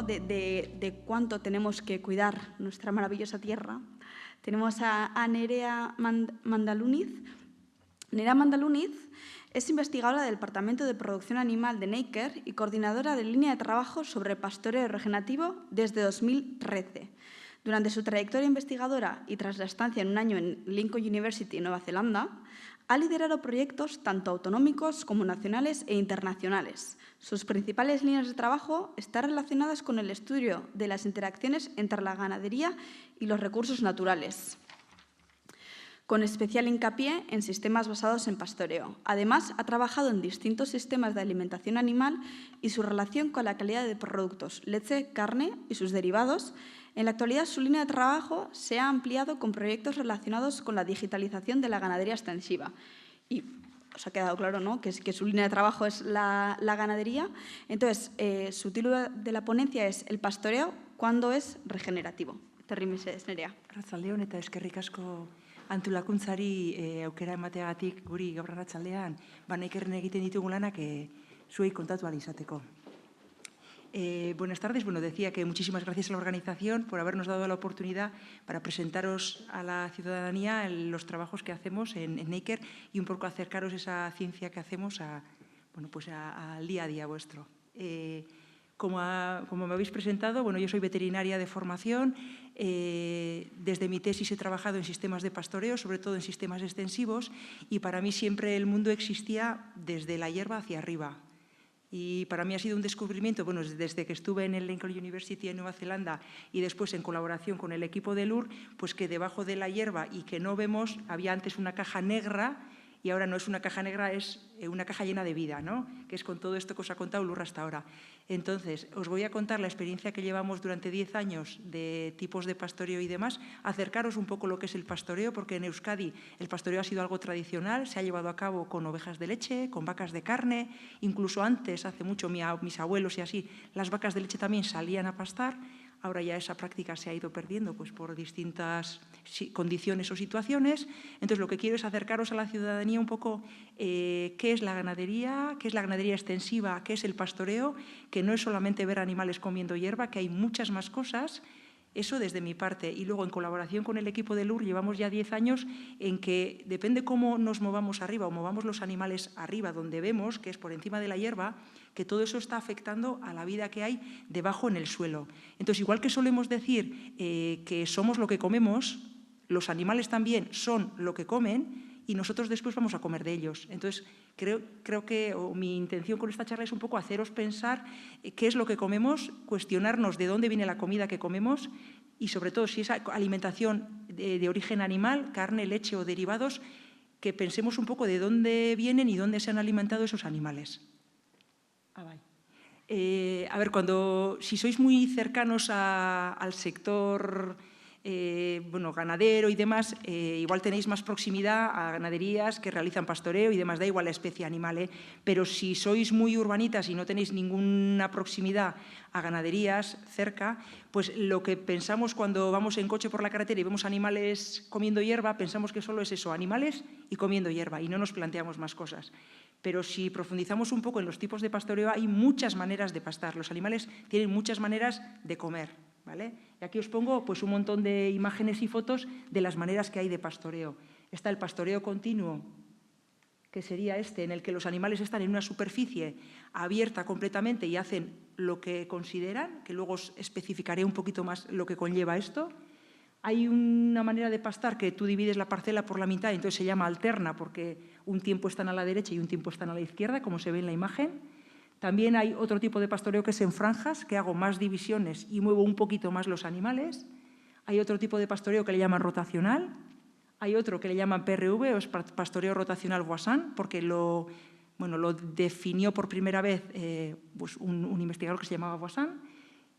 de cuánto tenemos que cuidar nuestra maravillosa tierra, tenemos a Nerea Mandaluniz. Nerea Mandaluniz es investigadora del Departamento de Producción Animal de NAKER y coordinadora de línea de trabajo sobre pastoreo regenerativo desde 2013. Durante su trayectoria investigadora y tras la estancia en un año en Lincoln University, Nueva Zelanda, ha liderado proyectos tanto autonómicos como nacionales e internacionales. Sus principales líneas de trabajo están relacionadas con el estudio de las interacciones entre la ganadería y los recursos naturales, con especial hincapié en sistemas basados en pastoreo. Además, ha trabajado en distintos sistemas de alimentación animal y su relación con la calidad de productos, leche, carne y sus derivados. En la actualidad, su línea de trabajo se ha ampliado con proyectos relacionados con la digitalización de la ganadería extensiva. Y os ha quedado claro, ¿no?, que su línea de trabajo es la ganadería. Entonces, su título de la ponencia es «El pastoreo, ¿cuándo es regenerativo?». Terrimesedez, Nerea. Arratsaldeon eta eskerrik asko antolakuntzari aukera emateagatik guri gaur arratsaldean NAKERren egiten ditugun lanak zuei kontatu ahal izateko. Buenas tardes. Bueno, decía que muchísimas gracias a la organización por habernos dado la oportunidad para presentaros a la ciudadanía los trabajos que hacemos en NAKER y un poco acercaros esa ciencia que hacemos al día a día vuestro. Como me habéis presentado, bueno, yo soy veterinaria de formación. Desde mi tesis he trabajado en sistemas de pastoreo, sobre todo en sistemas extensivos, y para mí siempre el mundo existía desde la hierba hacia arriba. Y para mí ha sido un descubrimiento, bueno, desde que estuve en el Lincoln University en Nueva Zelanda y después en colaboración con el equipo de LUR, pues que debajo de la hierba y que no vemos, había antes una caja negra y ahora no es una caja negra, es una caja llena de vida, ¿no?, que es con todo esto que os ha contado LUR hasta ahora. Entonces, os voy a contar la experiencia que llevamos durante 10 años de tipos de pastoreo y demás, acercaros un poco lo que es el pastoreo, porque en Euskadi el pastoreo ha sido algo tradicional, se ha llevado a cabo con ovejas de leche, con vacas de carne, incluso antes, hace mucho, mis abuelos y así, las vacas de leche también salían a pastar. Ahora ya esa práctica se ha ido perdiendo pues, por distintas condiciones o situaciones. Entonces, lo que quiero es acercaros a la ciudadanía un poco qué es la ganadería extensiva, qué es el pastoreo, que no es solamente ver animales comiendo hierba, que hay muchas más cosas. Eso desde mi parte. Y luego, en colaboración con el equipo de LUR, llevamos ya 10 años en que, depende cómo nos movamos arriba o movamos los animales arriba, donde vemos, que es por encima de la hierba, que todo eso está afectando a la vida que hay debajo en el suelo. Entonces, igual que solemos decir que somos lo que comemos, los animales también son lo que comen y nosotros después vamos a comer de ellos. Entonces, creo que mi intención con esta charla es un poco haceros pensar qué es lo que comemos, cuestionarnos de dónde viene la comida que comemos y, sobre todo, si es alimentación de origen animal, carne, leche o derivados, que pensemos un poco de dónde vienen y dónde se han alimentado esos animales. A ver, si sois muy cercanos al sector ganadero y demás, igual tenéis más proximidad a ganaderías que realizan pastoreo y demás, da igual la especie animal, pero si sois muy urbanitas y no tenéis ninguna proximidad a ganaderías cerca, pues lo que pensamos cuando vamos en coche por la carretera y vemos animales comiendo hierba, pensamos que solo es eso, animales y comiendo hierba, y no nos planteamos más cosas. Pero si profundizamos un poco en los tipos de pastoreo, hay muchas maneras de pastar. Los animales tienen muchas maneras de comer, ¿vale? Y aquí os pongo pues, un montón de imágenes y fotos de las maneras que hay de pastoreo. Está el pastoreo continuo, que sería en el que los animales están en una superficie abierta completamente y hacen lo que consideran, que luego os especificaré un poquito más lo que conlleva esto. Hay una manera de pastar que tú divides la parcela por la mitad, entonces se llama alterna, porque un tiempo están a la derecha y un tiempo están a la izquierda, como se ve en la imagen. También hay otro tipo de pastoreo que es en franjas, que hago más divisiones y muevo un poquito más los animales. Hay otro tipo de pastoreo que le llaman rotacional. Hay otro que le llaman PRV, o es pastoreo rotacional Voisin, porque lo definió por primera vez pues un investigador que se llamaba Voisin.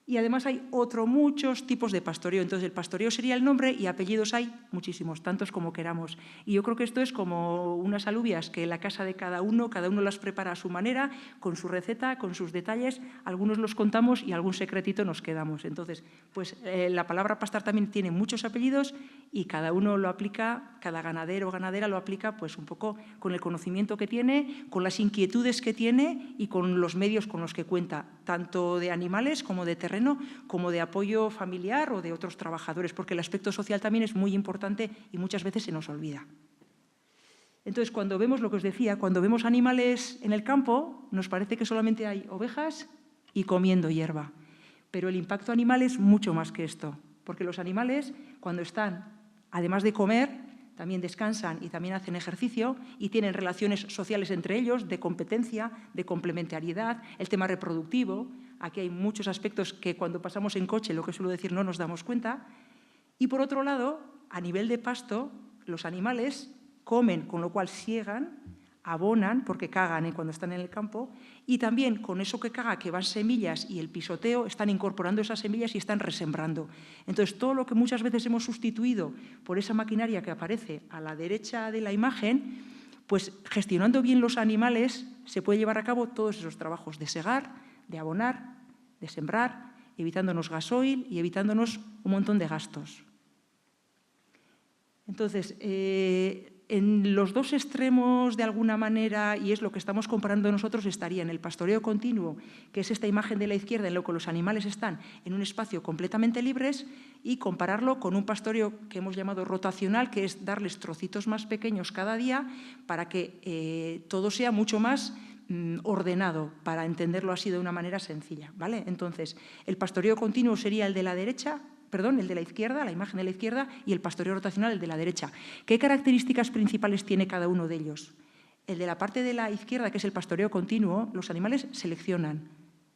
Y además hay muchos tipos de pastoreo. Entonces, el pastoreo sería el nombre y apellidos hay muchísimos, tantos como queramos. Y yo creo que esto es como unas alubias que en la casa de cada uno las prepara a su manera, con su receta, con sus detalles. Algunos los contamos y algún secretito nos quedamos. Entonces, pues la palabra pastar también tiene muchos apellidos y cada uno lo aplica, cada ganadero o ganadera lo aplica pues un poco con el conocimiento que tiene, con las inquietudes que tiene y con los medios con los que cuenta, tanto de animales como de terreno terreno como de apoyo familiar o de otros trabajadores, porque el aspecto social también es muy importante y muchas veces se nos olvida. Entonces, cuando vemos lo que os decía, cuando vemos animales en el campo, nos parece que solamente hay ovejas y comiendo hierba. Pero el impacto animal es mucho más que esto, porque los animales, cuando están, además de comer, también descansan y también hacen ejercicio y tienen relaciones sociales entre ellos, de competencia, de complementariedad, el tema reproductivo. Aquí hay muchos aspectos que cuando pasamos en coche, lo que suelo decir, no nos damos cuenta. Y por otro lado, a nivel de pasto, los animales comen, con lo cual siegan, abonan, porque cagan cuando están en el campo, y también con eso que caga, que van semillas y el pisoteo, están incorporando esas semillas y están resembrando. Entonces, todo lo que muchas veces hemos sustituido por esa maquinaria que aparece a la derecha de la imagen, pues gestionando bien los animales se puede llevar a cabo todos esos trabajos de segar, de abonar, de sembrar, evitándonos gasoil y evitándonos un montón de gastos. Entonces, en los dos extremos, de alguna manera, y es lo que estamos comparando nosotros, estaría en el pastoreo continuo, que es esta imagen de la izquierda en lo que los animales están en un espacio completamente libres, y compararlo con un pastoreo que hemos llamado rotacional, que es darles trocitos más pequeños cada día para que todo sea mucho más ordenado, para entenderlo así de una manera sencilla, ¿vale? Entonces, el pastoreo continuo sería el de la derecha, el de la izquierda, la imagen de la izquierda, y el pastoreo rotacional, el de la derecha. ¿Qué características principales tiene cada uno de ellos? El de la parte de la izquierda, que es el pastoreo continuo, los animales seleccionan,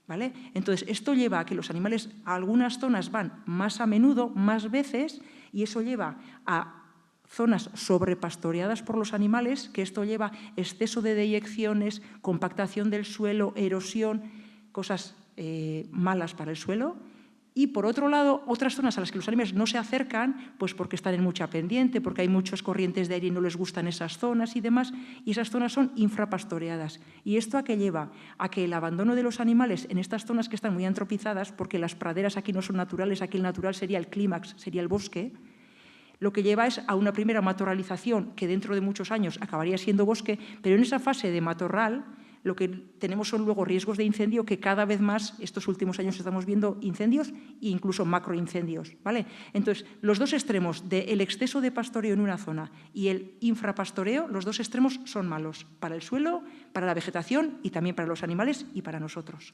¿vale? Entonces, esto lleva a que los animales a algunas zonas van más a menudo, más veces, y eso lleva a zonas sobrepastoreadas por los animales, que esto lleva exceso de deyecciones, compactación del suelo, erosión, cosas malas para el suelo. Y, por otro lado, otras zonas a las que los animales no se acercan, pues porque están en mucha pendiente, porque hay muchas corrientes de aire y no les gustan esas zonas y demás, y esas zonas son infrapastoreadas. ¿Y esto a qué lleva? A que el abandono de los animales en estas zonas que están muy antropizadas, porque las praderas aquí no son naturales, aquí el natural sería el clímax, sería el bosque, lo que lleva es a una primera matorralización que dentro de muchos años acabaría siendo bosque, pero en esa fase de matorral lo que tenemos son luego riesgos de incendio que cada vez más, estos últimos años estamos viendo incendios e incluso macroincendios, ¿vale? Entonces, los dos extremos del exceso de pastoreo en una zona y el infrapastoreo, los dos extremos son malos para el suelo, para la vegetación y también para los animales y para nosotros.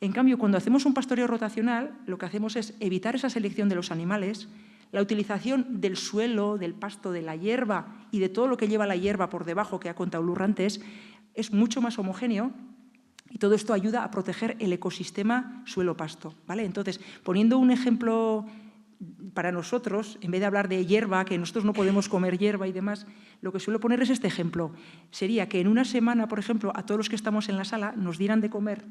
En cambio, cuando hacemos un pastoreo rotacional, lo que hacemos es evitar esa selección de los animales, la utilización del suelo, del pasto, de la hierba y de todo lo que lleva la hierba por debajo, que ha contado Lurra antes, es mucho más homogéneo y todo esto ayuda a proteger el ecosistema suelo-pasto, ¿vale? Entonces, poniendo un ejemplo para nosotros, en vez de hablar de hierba, que nosotros no podemos comer hierba y demás, lo que suelo poner es este ejemplo. Sería que en una semana, por ejemplo, a todos los que estamos en la sala nos dieran de comer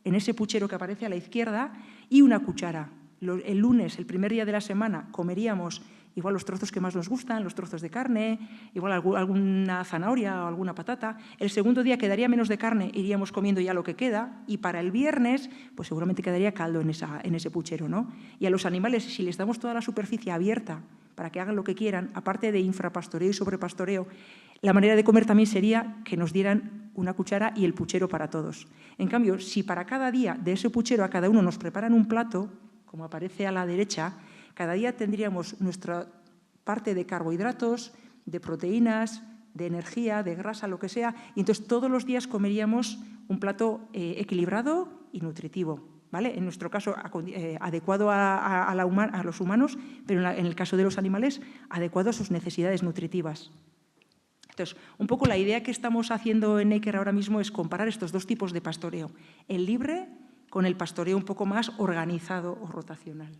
en ese puchero que aparece a la izquierda y una cuchara. El lunes, el primer día de la semana, comeríamos igual los trozos que más nos gustan, los trozos de carne, igual alguna zanahoria o alguna patata. El segundo día quedaría menos de carne, iríamos comiendo ya lo que queda, y para el viernes pues seguramente quedaría caldo en ese puchero, ¿no? Y a los animales, si les damos toda la superficie abierta para que hagan lo que quieran, aparte de infrapastoreo y sobrepastoreo, la manera de comer también sería que nos dieran una cuchara y el puchero para todos. En cambio, si para cada día de ese puchero a cada uno nos preparan un plato, como aparece a la derecha, cada día tendríamos nuestra parte de carbohidratos, de proteínas, de energía, de grasa, lo que sea, y entonces todos los días comeríamos un plato equilibrado y nutritivo, ¿vale? En nuestro caso, adecuado a los humanos, pero en el caso de los animales, adecuado a sus necesidades nutritivas. Entonces, un poco la idea que estamos haciendo en Neiker ahora mismo es comparar estos dos tipos de pastoreo, el libre con el pastoreo un poco más organizado o rotacional.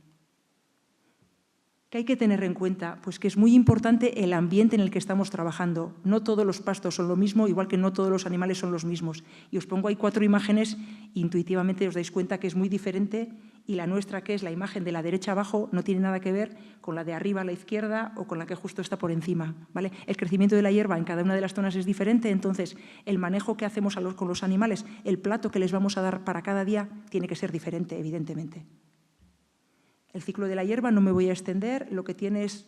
¿Qué hay que tener en cuenta? Pues que es muy importante el ambiente en el que estamos trabajando. No todos los pastos son lo mismo, igual que no todos los animales son los mismos. Y os pongo ahí 4 imágenes, intuitivamente os dais cuenta que es muy diferente, y la nuestra, que es la imagen de la derecha abajo, no tiene nada que ver con la de arriba a la izquierda o con la que justo está por encima, ¿vale? El crecimiento de la hierba en cada una de las zonas es diferente, entonces el manejo que hacemos con los animales, el plato que les vamos a dar para cada día, tiene que ser diferente, evidentemente. El ciclo de la hierba no me voy a extender, lo que tiene es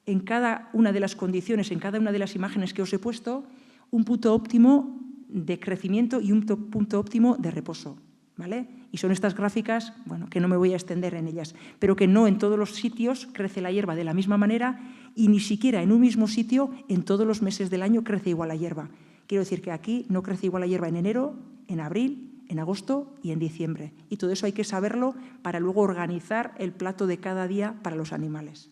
en cada una de las condiciones, en cada una de las imágenes que os he puesto, un punto óptimo de crecimiento y un punto óptimo de reposo. ¿vale? Y son estas gráficas, bueno, que no me voy a extender en ellas, pero que no en todos los sitios crece la hierba de la misma manera y ni siquiera en un mismo sitio en todos los meses del año crece igual la hierba. Quiero decir que aquí no crece igual la hierba en enero, en abril, en agosto y en diciembre. Y todo eso hay que saberlo para luego organizar el plato de cada día para los animales.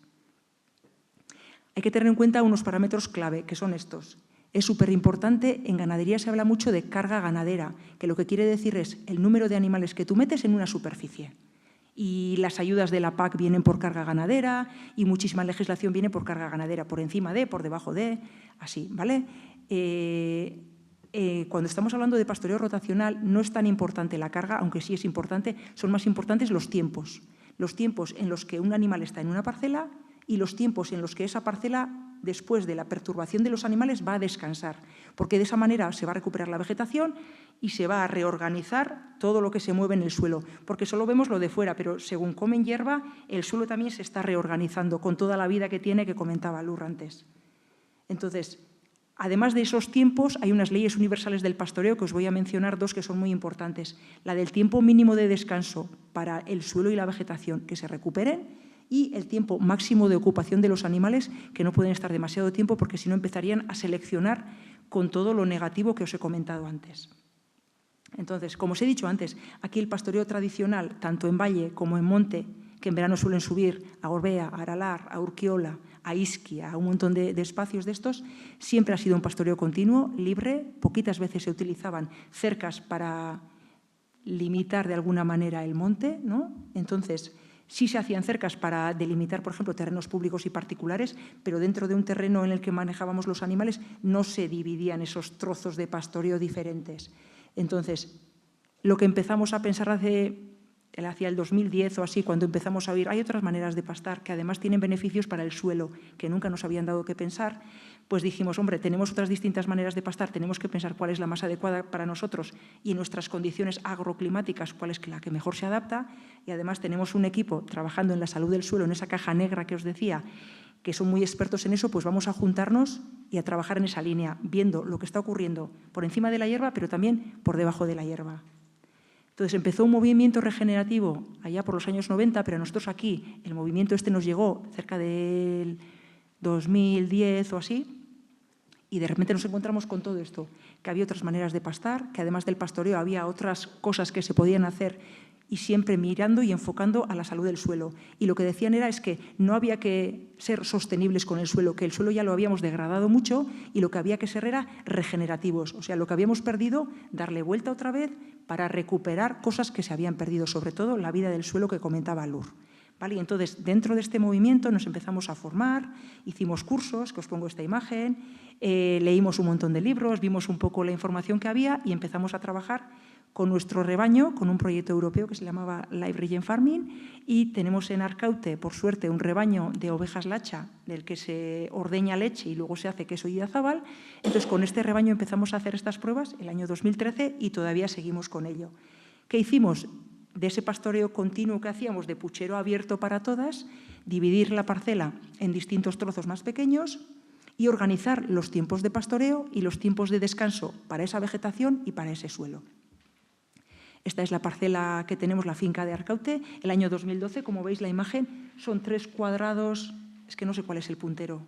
Hay que tener en cuenta unos parámetros clave, que son estos. Es súper importante, en ganadería se habla mucho de carga ganadera, que lo que quiere decir es el número de animales que tú metes en una superficie. Y las ayudas de la PAC vienen por carga ganadera y muchísima legislación viene por carga ganadera, por encima de, por debajo de, así, ¿vale? Cuando estamos hablando de pastoreo rotacional no es tan importante la carga, aunque sí es importante, son más importantes los tiempos en los que un animal está en una parcela y los tiempos en los que esa parcela, después de la perturbación de los animales, va a descansar, porque de esa manera se va a recuperar la vegetación y se va a reorganizar todo lo que se mueve en el suelo, porque solo vemos lo de fuera, pero según comen hierba, el suelo también se está reorganizando con toda la vida que tiene, que comentaba Lur antes. Entonces, además de esos tiempos, hay unas leyes universales del pastoreo que os voy a mencionar dos que son muy importantes. La del tiempo mínimo de descanso para el suelo y la vegetación que se recuperen y el tiempo máximo de ocupación de los animales, que no pueden estar demasiado tiempo porque si no empezarían a seleccionar con todo lo negativo que os he comentado antes. Entonces, como os he dicho antes, aquí el pastoreo tradicional, tanto en valle como en monte, que en verano suelen subir a Orbea, a Aralar, a Urquiola, a Isquia, a un montón de espacios de estos, siempre ha sido un pastoreo continuo, libre. Poquitas veces se utilizaban cercas para limitar de alguna manera el monte, ¿no? Entonces, sí se hacían cercas para delimitar, por ejemplo, terrenos públicos y particulares, pero dentro de un terreno en el que manejábamos los animales no se dividían esos trozos de pastoreo diferentes. Entonces, lo que empezamos a pensar hacia el 2010 o así, cuando empezamos a oír, hay otras maneras de pastar que además tienen beneficios para el suelo que nunca nos habían dado que pensar, pues dijimos, hombre, tenemos otras distintas maneras de pastar, tenemos que pensar cuál es la más adecuada para nosotros y en nuestras condiciones agroclimáticas cuál es la que mejor se adapta, y además tenemos un equipo trabajando en la salud del suelo, en esa caja negra que os decía, que son muy expertos en eso, pues vamos a juntarnos y a trabajar en esa línea, viendo lo que está ocurriendo por encima de la hierba, pero también por debajo de la hierba. Entonces empezó un movimiento regenerativo allá por los años 90, pero a nosotros aquí el movimiento este nos llegó cerca del 2010 o así, y de repente nos encontramos con todo esto, que había otras maneras de pastar, que además del pastoreo había otras cosas que se podían hacer y siempre mirando y enfocando a la salud del suelo. Y lo que decían es que no había que ser sostenibles con el suelo, que el suelo ya lo habíamos degradado mucho y lo que había que ser era regenerativos. O sea, lo que habíamos perdido, darle vuelta otra vez para recuperar cosas que se habían perdido, sobre todo la vida del suelo que comentaba Lur. ¿Vale? Y entonces, dentro de este movimiento nos empezamos a formar, hicimos cursos, que os pongo esta imagen, leímos un montón de libros, vimos un poco la información que había y empezamos a trabajar con nuestro rebaño, con un proyecto europeo que se llamaba Live Regen Farming, y tenemos en Arcaute, por suerte, un rebaño de ovejas lacha del que se ordeña leche y luego se hace queso y idiazabal. Entonces, con este rebaño empezamos a hacer estas pruebas el año 2013 y todavía seguimos con ello. ¿Qué hicimos? De ese pastoreo continuo que hacíamos de puchero abierto para todas, dividir la parcela en distintos trozos más pequeños y organizar los tiempos de pastoreo y los tiempos de descanso para esa vegetación y para ese suelo. Esta es la parcela que tenemos, la finca de Arcaute, el año 2012. Como veis la imagen, son 3 cuadrados, es que no sé cuál es el puntero.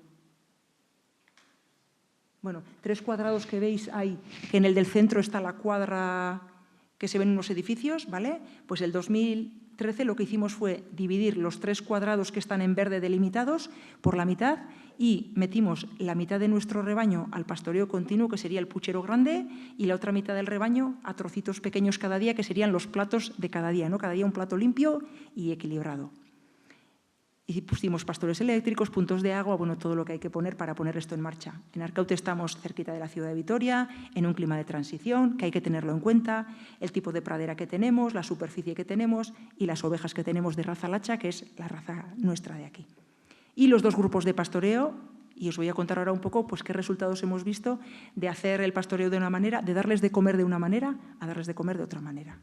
Bueno, 3 cuadrados que veis ahí, que en el del centro está la cuadra que se ven unos edificios, ¿vale? Pues el 2013 lo que hicimos fue dividir los 3 cuadrados que están en verde delimitados por la mitad y metimos la mitad de nuestro rebaño al pastoreo continuo, que sería el puchero grande, y la otra mitad del rebaño a trocitos pequeños cada día, que serían los platos de cada día, ¿no? Cada día un plato limpio y equilibrado. Y pusimos pastores eléctricos, puntos de agua, bueno, todo lo que hay que poner para poner esto en marcha. En Arcaute estamos cerquita de la ciudad de Vitoria, en un clima de transición, que hay que tenerlo en cuenta, el tipo de pradera que tenemos, la superficie que tenemos y las ovejas que tenemos de raza lacha, que es la raza nuestra de aquí. Y los 2 grupos de pastoreo, y os voy a contar ahora un poco pues, qué resultados hemos visto de hacer el pastoreo de una manera, de darles de comer de una manera a darles de comer de otra manera.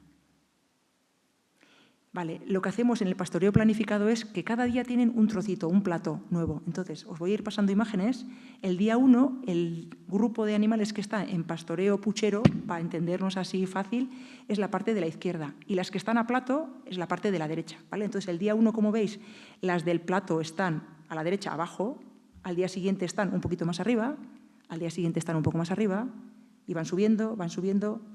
Vale, lo que hacemos en el pastoreo planificado es que cada día tienen un trocito, un plato nuevo. Entonces, os voy a ir pasando imágenes. El día 1, el grupo de animales que está en pastoreo puchero, para entendernos así fácil, es la parte de la izquierda. Y las que están a plato es la parte de la derecha. ¿Vale? Entonces, el día 1, como veis, las del plato están a la derecha, abajo. Al día siguiente están un poquito más arriba. Al día siguiente están un poco más arriba. Y van subiendo,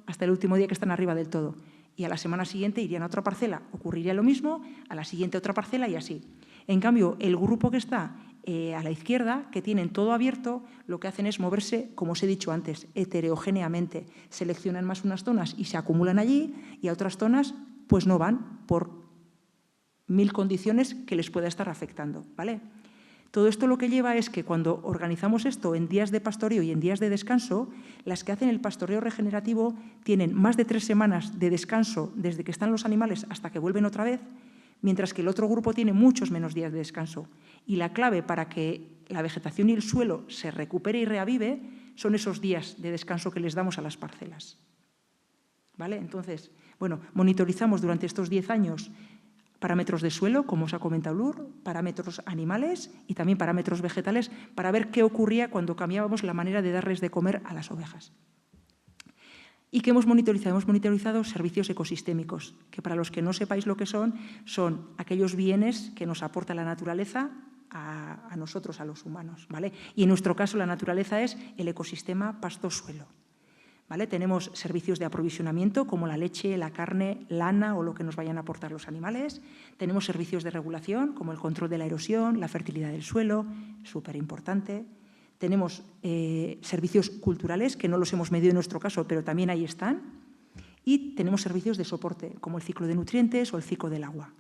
hasta el último día que están arriba del todo. Y a la semana siguiente irían a otra parcela, ocurriría lo mismo, a la siguiente otra parcela y así. En cambio, el grupo que está a la izquierda, que tienen todo abierto, lo que hacen es moverse, como os he dicho antes, heterogéneamente. Seleccionan más unas zonas y se acumulan allí, y a otras zonas pues no van por 1000 condiciones que les pueda estar afectando, ¿vale? Todo esto lo que lleva es que cuando organizamos esto en días de pastoreo y en días de descanso, las que hacen el pastoreo regenerativo tienen más de 3 semanas de descanso desde que están los animales hasta que vuelven otra vez, mientras que el otro grupo tiene muchos menos días de descanso. Y la clave para que la vegetación y el suelo se recupere y reavive son esos días de descanso que les damos a las parcelas. ¿Vale? Entonces, bueno, monitorizamos durante estos 10 años parámetros de suelo, como os ha comentado Lur, parámetros animales y también parámetros vegetales para ver qué ocurría cuando cambiábamos la manera de darles de comer a las ovejas. ¿Y qué hemos monitorizado? Hemos monitorizado servicios ecosistémicos, que para los que no sepáis lo que son aquellos bienes que nos aporta la naturaleza a nosotros, a los humanos, ¿vale? Y en nuestro caso la naturaleza es el ecosistema pasto-suelo. ¿Vale? Tenemos servicios de aprovisionamiento como la leche, la carne, lana o lo que nos vayan a aportar los animales. Tenemos servicios de regulación como el control de la erosión, la fertilidad del suelo, súper importante. Tenemos servicios culturales que no los hemos medido en nuestro caso, pero también ahí están. Y tenemos servicios de soporte como el ciclo de nutrientes o el ciclo del agua.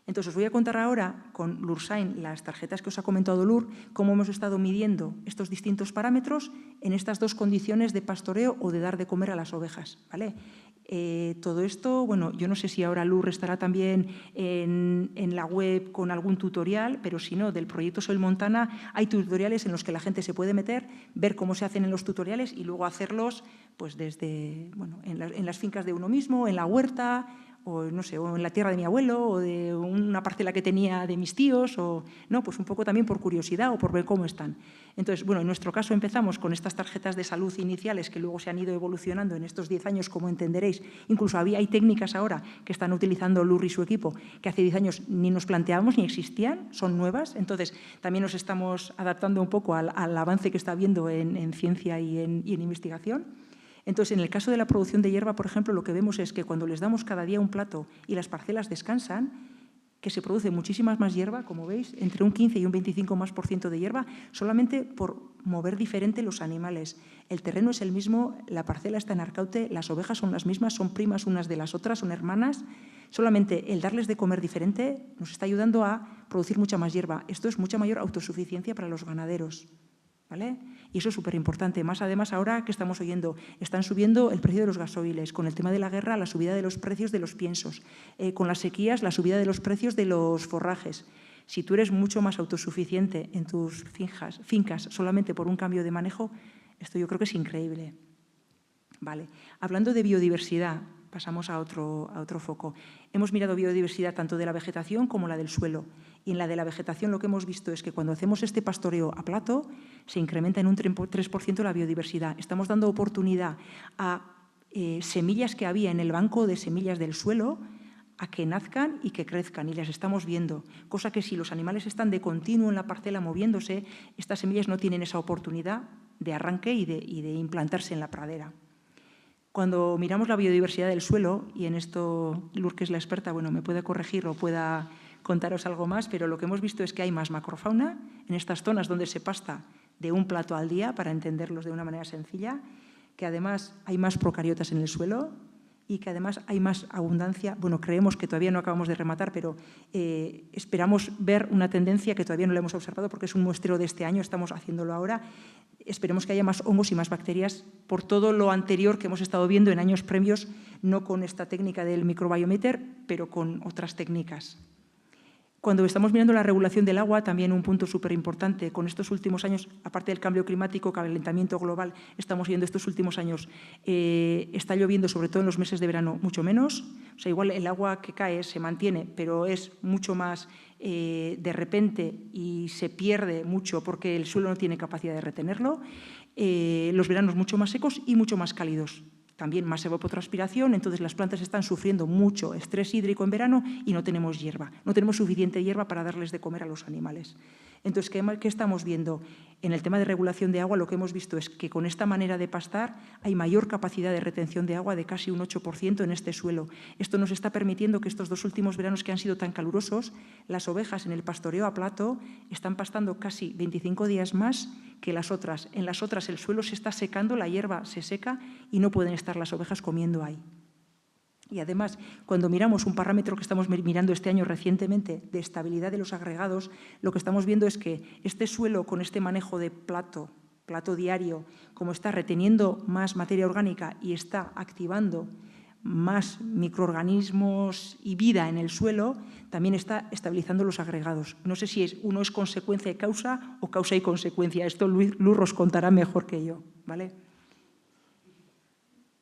Entonces, os voy a contar ahora con Lursain, las tarjetas que os ha comentado Lur, cómo hemos estado midiendo estos distintos parámetros en estas dos condiciones de pastoreo o de dar de comer a las ovejas, ¿vale? Todo esto, bueno, yo no sé si ahora Lur estará también en la web con algún tutorial, pero si no, del proyecto Soil Montana hay tutoriales en los que la gente se puede meter, ver cómo se hacen en los tutoriales y luego hacerlos pues desde, bueno, en las fincas de uno mismo, en la huerta, o no sé, o en la tierra de mi abuelo, o de una parcela que tenía de mis tíos, o no, pues un poco también por curiosidad o por ver cómo están. Entonces, bueno, en nuestro caso empezamos con estas tarjetas de salud iniciales que luego se han ido evolucionando en estos 10 años, como entenderéis. Incluso hay técnicas ahora que están utilizando Lur y su equipo, que hace 10 años ni nos planteábamos ni existían, son nuevas. Entonces, también nos estamos adaptando un poco al avance que está habiendo en ciencia y en investigación. Entonces, en el caso de la producción de hierba, por ejemplo, lo que vemos es que cuando les damos cada día un plato y las parcelas descansan, que se produce muchísima más hierba, como veis, entre un 15 y un 25% de hierba, solamente por mover diferente los animales. El terreno es el mismo, la parcela está en Arcaute, las ovejas son las mismas, son primas unas de las otras, son hermanas. Solamente el darles de comer diferente nos está ayudando a producir mucha más hierba. Esto es mucha mayor autosuficiencia para los ganaderos, ¿vale? Y eso es súper importante. Más además ahora que estamos oyendo, están subiendo el precio de los gasoiles, con el tema de la guerra la subida de los precios de los piensos, con las sequías la subida de los precios de los forrajes. Si tú eres mucho más autosuficiente en tus fincas solamente por un cambio de manejo, esto yo creo que es increíble. Vale. Hablando de biodiversidad, pasamos a otro foco. Hemos mirado biodiversidad tanto de la vegetación como la del suelo. Y en la de la vegetación lo que hemos visto es que cuando hacemos este pastoreo a plato se incrementa en un 3% la biodiversidad. Estamos dando oportunidad a semillas que había en el banco de semillas del suelo a que nazcan y que crezcan, y las estamos viendo. Cosa que si los animales están de continuo en la parcela moviéndose, estas semillas no tienen esa oportunidad de arranque y de implantarse en la pradera. Cuando miramos la biodiversidad del suelo, y en esto Lur, que es la experta, bueno, me puede corregir o pueda contaros algo más, pero lo que hemos visto es que hay más macrofauna en estas zonas donde se pasta de un plato al día, para entenderlos de una manera sencilla, que además hay más procariotas en el suelo y que además hay más abundancia. Bueno, creemos que todavía no acabamos de rematar, pero esperamos ver una tendencia que todavía no la hemos observado porque es un muestreo de este año, estamos haciéndolo ahora. Esperemos que haya más hongos y más bacterias por todo lo anterior que hemos estado viendo en años previos, no con esta técnica del microbiometer, pero con otras técnicas. Cuando estamos mirando la regulación del agua, también un punto súper importante, con estos últimos años, aparte del cambio climático, calentamiento global, estamos viendo estos últimos años, está lloviendo, sobre todo en los meses de verano, mucho menos. O sea, igual el agua que cae se mantiene, pero es mucho más de repente y se pierde mucho porque el suelo no tiene capacidad de retenerlo. Los veranos mucho más secos y mucho más cálidos. También más evapotranspiración, entonces las plantas están sufriendo mucho estrés hídrico en verano y no tenemos hierba. No tenemos suficiente hierba para darles de comer a los animales. Entonces, ¿qué estamos viendo? En el tema de regulación de agua, lo que hemos visto es que con esta manera de pastar hay mayor capacidad de retención de agua de casi un 8% en este suelo. Esto nos está permitiendo que estos 2 últimos veranos que han sido tan calurosos, las ovejas en el pastoreo a plato están pastando casi 25 días más que las otras. En las otras el suelo se está secando, la hierba se seca y no pueden estar las ovejas comiendo ahí. Y además, cuando miramos un parámetro que estamos mirando este año recientemente de estabilidad de los agregados, lo que estamos viendo es que este suelo con este manejo de plato diario, como está reteniendo más materia orgánica y está activando más microorganismos y vida en el suelo, también está estabilizando los agregados. No sé si uno es consecuencia y causa o causa y consecuencia. Esto Luz os contará mejor que yo, ¿vale?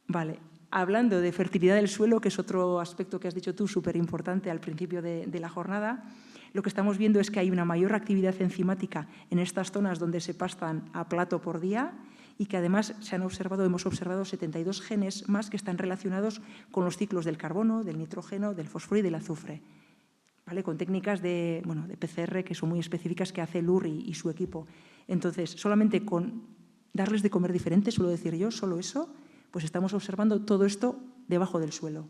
Vale. Hablando de fertilidad del suelo, que es otro aspecto que has dicho tú, súper importante al principio de la jornada, lo que estamos viendo es que hay una mayor actividad enzimática en estas zonas donde se pastan a plato por día y que además hemos observado 72 genes más que están relacionados con los ciclos del carbono, del nitrógeno, del fósforo y del azufre, ¿vale? Con técnicas de PCR que son muy específicas que hace Lurri y su equipo. Entonces, solamente con darles de comer diferente, suelo decir yo, solo eso, pues estamos observando todo esto debajo del suelo,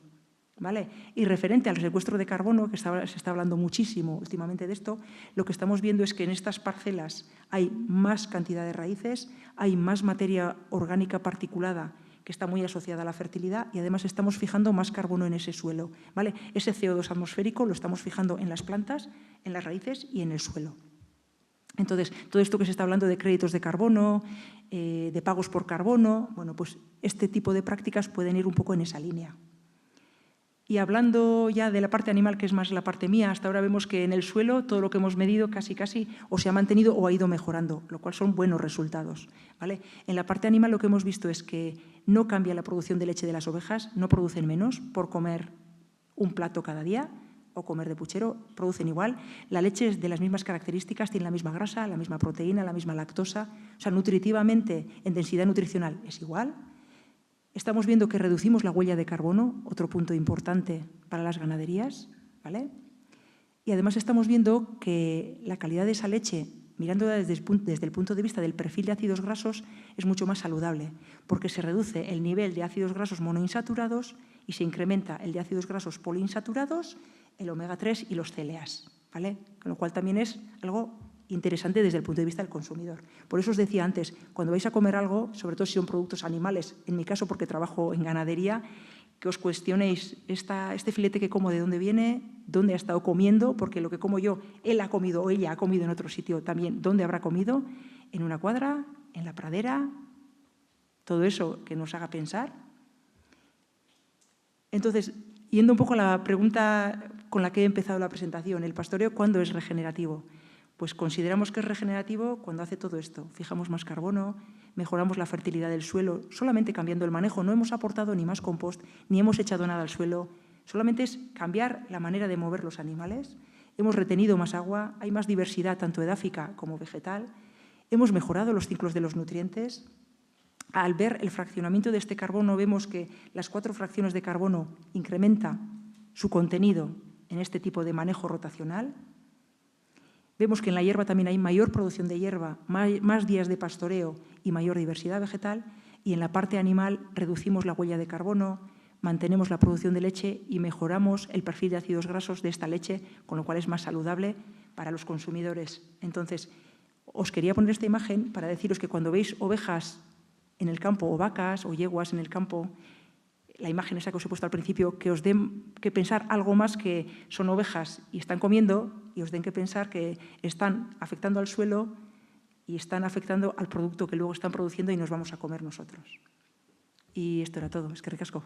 ¿vale? Y referente al secuestro de carbono, que se está hablando muchísimo últimamente de esto, lo que estamos viendo es que en estas parcelas hay más cantidad de raíces, hay más materia orgánica particulada que está muy asociada a la fertilidad y además estamos fijando más carbono en ese suelo, ¿vale? Ese CO2 atmosférico lo estamos fijando en las plantas, en las raíces y en el suelo. Entonces, todo esto que se está hablando de créditos de carbono, de pagos por carbono, bueno, pues este tipo de prácticas pueden ir un poco en esa línea. Y hablando ya de la parte animal, que es más la parte mía, hasta ahora vemos que en el suelo todo lo que hemos medido casi o se ha mantenido o ha ido mejorando, lo cual son buenos resultados, ¿vale? En la parte animal lo que hemos visto es que no cambia la producción de leche de las ovejas, no producen menos por comer un plato cada día, o comer de puchero, producen igual. La leche es de las mismas características, tiene la misma grasa, la misma proteína, la misma lactosa. O sea, nutritivamente, en densidad nutricional, es igual. Estamos viendo que reducimos la huella de carbono, otro punto importante para las ganaderías, ¿vale? Y además estamos viendo que la calidad de esa leche, mirándola desde el punto de vista del perfil de ácidos grasos, es mucho más saludable, porque se reduce el nivel de ácidos grasos monoinsaturados y se incrementa el de ácidos grasos poliinsaturados, el omega 3 y los CLAs, ¿vale? Con lo cual también es algo interesante desde el punto de vista del consumidor. Por eso os decía antes, cuando vais a comer algo, sobre todo si son productos animales, en mi caso porque trabajo en ganadería, que os cuestionéis este filete que como de dónde viene, dónde ha estado comiendo, porque lo que como yo, él ha comido o ella ha comido en otro sitio también, dónde habrá comido, en una cuadra, en la pradera, todo eso que nos haga pensar. Entonces, yendo un poco a la pregunta con la que he empezado la presentación, ¿el pastoreo cuándo es regenerativo? Pues consideramos que es regenerativo cuando hace todo esto. Fijamos más carbono, mejoramos la fertilidad del suelo, solamente cambiando el manejo. No hemos aportado ni más compost, ni hemos echado nada al suelo. Solamente es cambiar la manera de mover los animales. Hemos retenido más agua, hay más diversidad tanto edáfica como vegetal. Hemos mejorado los ciclos de los nutrientes. Al ver el fraccionamiento de este carbono, vemos que las 4 fracciones de carbono incrementa su contenido en este tipo de manejo rotacional. Vemos que en la hierba también hay mayor producción de hierba, más días de pastoreo y mayor diversidad vegetal. Y en la parte animal reducimos la huella de carbono, mantenemos la producción de leche y mejoramos el perfil de ácidos grasos de esta leche, con lo cual es más saludable para los consumidores. Entonces, os quería poner esta imagen para deciros que cuando veis ovejas en el campo o vacas o yeguas en el campo, la imagen esa que os he puesto al principio, que os den que pensar algo más que son ovejas y están comiendo y os den que pensar que están afectando al suelo y están afectando al producto que luego están produciendo y nos vamos a comer nosotros. Y esto era todo. Eskerrik asko.